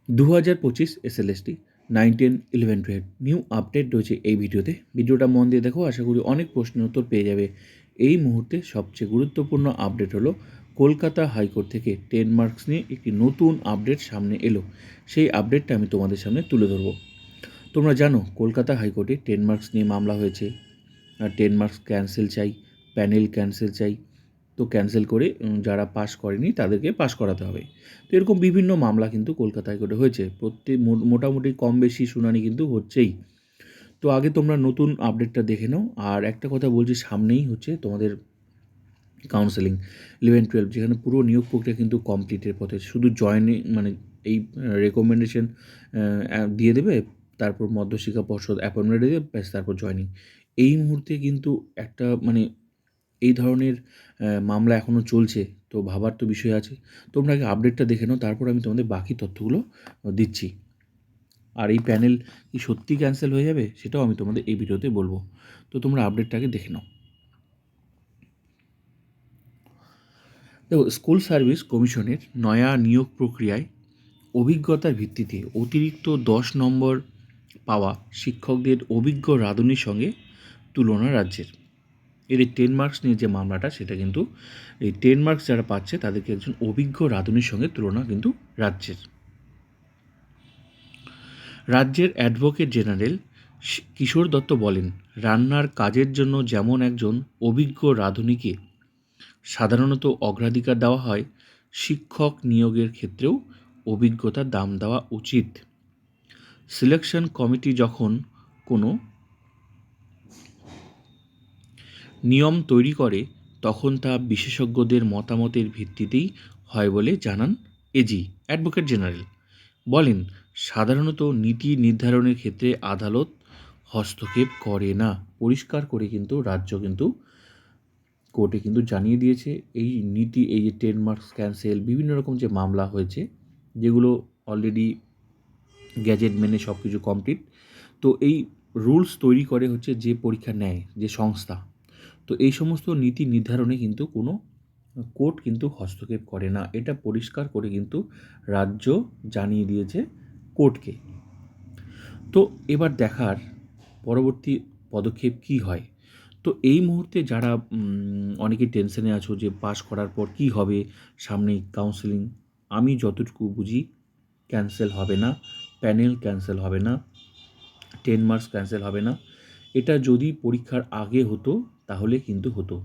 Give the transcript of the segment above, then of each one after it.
2025 SLST 9, 10, 11, 12 new update রয়েছে এই ভিডিওতে। ভিডিওটা মন দিয়ে দেখো, আশা করি অনেক প্রশ্নের উত্তর পেয়ে যাবে। এই মুহূর্তে সবচেয়ে গুরুত্বপূর্ণ আপডেট হলো কলকাতা হাইকোর্ট থেকে 10 মার্কস নিয়ে একটি নতুন আপডেট সামনে এলো। সেই আপডেটটা আমি তোমাদের সামনে তুলে ধরবো। তোমরা জানো কলকাতা হাইকোর্টে 10 মার্কস নিয়ে মামলা হয়েছে, আর 10 মার্কস ক্যান্সেল চাই, প্যানেল ক্যান্সেল চাই। তো ক্যান্সেল করে যারা পাস করেনি তাদেরকে পাস করাতে হবে। তো এরকম বিভিন্ন মামলা কিন্তু কলকাতা হাইকোর্টে হয়েছে, প্রত্যেক মোটামুটি কম বেশি শুনানি কিন্তু হচ্ছেই। তো আগে তোমরা নতুন আপডেটটা দেখে নাও। আর একটা কথা বলছি, সামনেই হচ্ছে তোমাদের কাউন্সেলিং 11-12, যেখানে পুরো নিয়োগ প্রক্রিয়া কিন্তু কমপ্লিটের পথে, শুধু জয়েনিং মানে এই রেকমেন্ডেশন দিয়ে দেবে, তারপর মধ্যশিক্ষা পর্ষদ অ্যাপয়েন্টমেন্ট দেবে, ব্যাস তারপর জয়েনিং। এই মুহূর্তে কিন্তু একটা এই ধরনের মামলা এখনও চলছে, তো ভাবার তো বিষয় আছে। তোমরা আগে আপডেটটা দেখে নাও, তারপর আমি তোমাদের বাকি তথ্যগুলো দিচ্ছি। আর এই প্যানেল কি সত্যি ক্যান্সেল হয়ে যাবে সেটাও আমি তোমাদের এই ভিডিওতে বলবো। তো তোমরা আপডেটটাকে দেখে নাও। দেখো, স্কুল সার্ভিস কমিশনের নয়া নিয়োগ প্রক্রিয়ায় অভিজ্ঞতার ভিত্তিতে অতিরিক্ত 10 নম্বর পাওয়া শিক্ষকদের অভিজ্ঞ রাঁধুনির সঙ্গে তুলনা রাজ্যের। এর এই 10 মার্কস নিয়ে যে মামলাটা, সেটা কিন্তু এই 10 মার্কস যারা পাচ্ছে তাদেরকে একজন অভিজ্ঞ রাঁধুনির সঙ্গে তুলনা কিন্তু রাজ্যের। রাজ্যের অ্যাডভোকেট জেনারেল কিশোর দত্ত বলেন, রান্নার কাজের জন্য যেমন একজন অভিজ্ঞ রাঁধুনিকে সাধারণত অগ্রাধিকার দেওয়া হয়, শিক্ষক নিয়োগের ক্ষেত্রেও অভিজ্ঞতার দাম দেওয়া উচিত। সিলেকশন কমিটি যখন কোনো নিয়ম তৈরি করে তখন তা বিশেষজ্ঞদের মতামতের ভিত্তিতেই হয় বলে জানান এজি। অ্যাডভোকেট জেনারেল বলেন, সাধারণত নীতি নির্ধারণের ক্ষেত্রে আদালত হস্তক্ষেপ করে না। পরিষ্কার করে কিন্তু রাজ্য কিন্তু কোর্টে কিন্তু জানিয়ে দিয়েছে এই নীতি, এই যে 10 মার্কস ক্যান্সেল, বিভিন্ন রকম যে মামলা হয়েছে, যেগুলো অলরেডি গ্যাজেট মেনে সব কিছু কমপ্লিট। তো এই রুলস তৈরি করে হচ্ছে যে পরীক্ষা নেয় যে সংস্থা, তো এই সমস্ত নীতি নির্ধারণে কিন্তু কোনো কোর্ট কিন্তু হস্তক্ষেপ করে না। এটা পরিষ্কার করে কিন্তু রাজ্য জানিয়ে দিয়েছে কোর্টকে। তো এবার দেখার পরবর্তী পদক্ষেপ কী হয়। তো এই মুহূর্তে যারা অনেকে টেনশনে আছো যে পাস করার পর কী হবে, সামনেই কাউন্সেলিং, আমি যতটুকু বুঝি ক্যান্সেল হবে না, প্যানেল ক্যান্সেল হবে না, 10 মার্কস ক্যান্সেল হবে না। এটা যদি পরীক্ষার আগে হতো তাহলে কিন্তু হতো।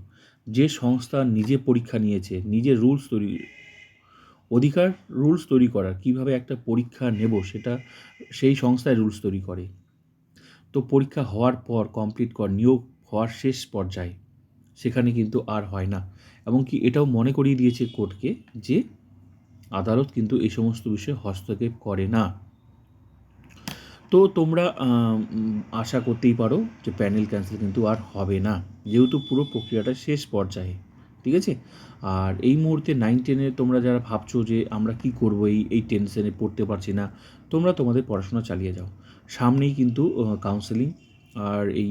যে সংস্থা নিজে পরীক্ষা নিয়েছে, নিজে রুলস তৈরি, অধিকার রুলস তৈরি করার, কীভাবে একটা পরীক্ষা নেব সেটা সেই সংস্থায় রুলস তৈরি করে। তো পরীক্ষা হওয়ার পর কমপ্লিট নিয়োগ হওয়ার শেষ পর্যায়ে সেখানে কিন্তু আর হয় না। এমনকি এটাও মনে করিয়ে দিয়েছে কোর্টকে যে আদালত কিন্তু এই সমস্ত বিষয়ে হস্তক্ষেপ করে না। তো তোমরা আশা করতেই পারো যে প্যানেল ক্যান্সেল কিন্তু আর হবে না, যেহেতু পুরো প্রক্রিয়াটা শেষ পর্যায়ে। ঠিক আছে। আর এই মুহূর্তে 9-10 তোমরা যারা ভাবছো যে আমরা কি করব, এই টেনশনে পড়তে পারছি না, তোমরা তোমাদের পড়াশোনা চালিয়ে যাও। সামনেই কিন্তু কাউন্সেলিং, আর এই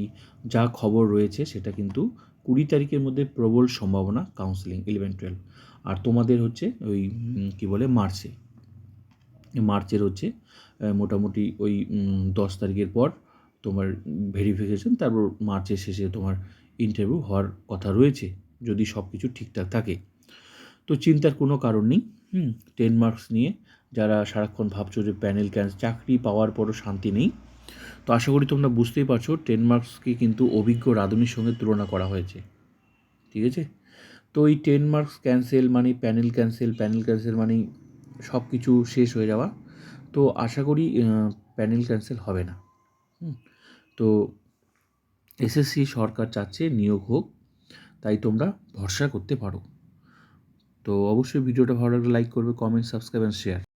যা খবর রয়েছে সেটা কিন্তু 20 তারিখের মধ্যে প্রবল সম্ভাবনা কাউন্সেলিং 11-12। আর তোমাদের হচ্ছে ওই কী বলে মার্চের হচ্ছে মোটামুটি ওই 10 তারিখের পর তোমার ভেরিফিকেশন, তারপর মার্চের শেষে তোমার ইন্টারভিউ হওয়ার কথা রয়েছে, যদি সব কিছু ঠিকঠাক থাকে। তো চিন্তার কোনো কারণ নেই। 10 মার্কস নিয়ে যারা সারাক্ষণ ভাবছো যে প্যানেল চাকরি পাওয়ার পরও শান্তি নেই, তো আশা করি তোমরা বুঝতেই পারছো 10 মার্কসকে কিন্তু অভিজ্ঞ রাঁধুনির সঙ্গে তুলনা করা হয়েছে। ঠিক আছে। তো এই 10 মার্কস ক্যান্সেল মানে প্যানেল ক্যান্সেল মানে সব কিছু শেষ হয়ে যাওয়া। তো আশা করি প্যানেল ক্যান্সেল হবে না। তো এসএসসি সরকার চাচ্ছে নিয়োগ হোক, তাই তোমরা ভরসা করতে পারো। তো অবশ্যই ভিডিওটা ভালো লাগলে লাইক করবে, কমেন্ট, সাবস্ক্রাইব অ্যান্ড শেয়ার।